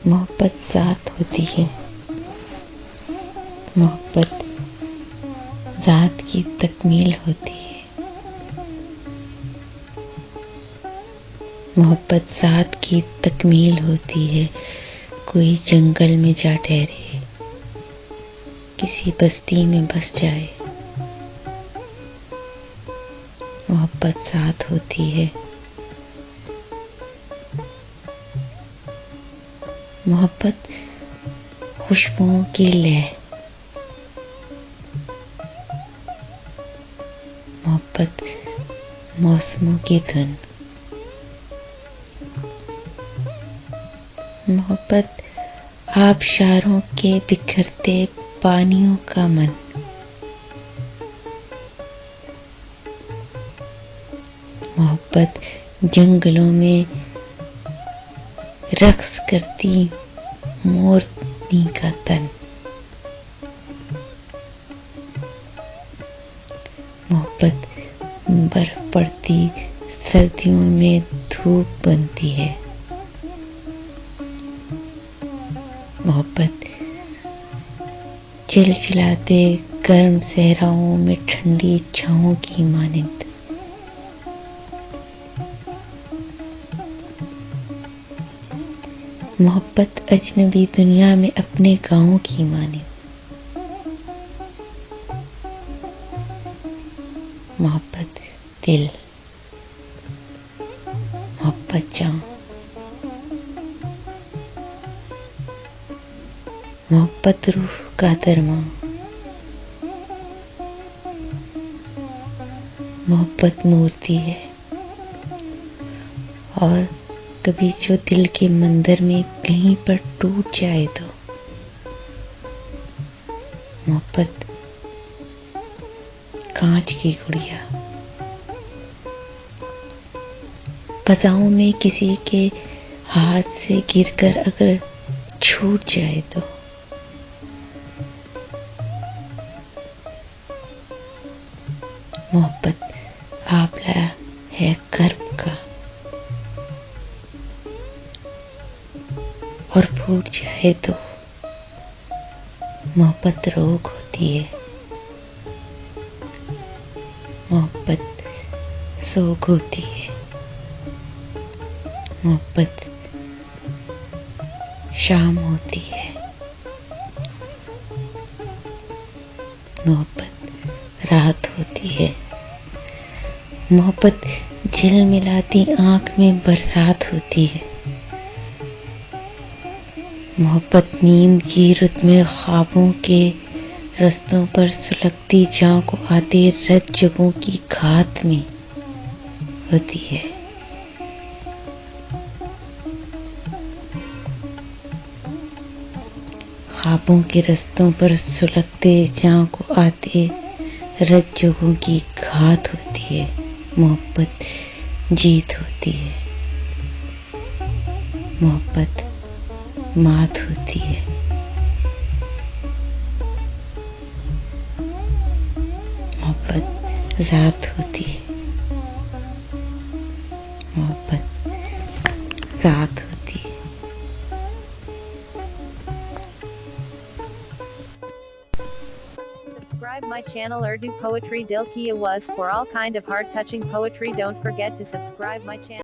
मोहब्बत ज़ात होती है। मोहब्बत ज़ात की तकमील होती है। मोहब्बत ज़ात की तकमील होती है। कोई जंगल में जा ठहरे, किसी बस्ती में बस जाए, मोहब्बत ज़ात होती है। मोहब्बत खुशबुओं की लय, मोहब्बत मौसमों की धुन, मोहब्बत आबशारों के बिखरते पानियों का मन, मोहब्बत जंगलों में रक्स करती मोरनी का तन, मोहब्बत बर्फ पड़ती सर्दियों में धूप बनती है, मोहब्बत चिलचिलाते गर्म सहराओं में ठंडी छांवों की मानिंद, मोहब्बत अजनबी दुनिया में अपने गाँव की मानिंद, मोहब्बत दिल, मोहब्बत जान, मोहब्बत रूह का दरमा, मोहब्बत मूर्ति है और कभी जो दिल के मंदिर में कहीं पर टूट जाए तो मोहब्बत कांच की गुड़िया, फजाओं में किसी के हाथ से गिरकर अगर छूट जाए तो मोहब्बत आंवला है कर्म का और फूट जाए तो मोहब्बत रोग होती है, मोहब्बत सोग होती है, मोहब्बत शाम होती है, मोहब्बत रात होती है, मोहब्बत झिलमिलाती आंख में बरसात होती है, मोहब्बत नींद की रुत में ख्वाबों के रस्तों पर सुलगती जां को आते रत जगों की घात में होती है, ख्वाबों के रस्तों पर सुलगते जां को आते रत जगों की घात होती है, मोहब्बत जीत होती है, मोहब्बत मात होती है, मोहब्बत ज़ात होती है, मोहब्बत ज़ात होती है। Subscribe my channel Urdu Poetry Dil Ki Awaz for all kind of heart touching poetry. Don't forget to subscribe my channel.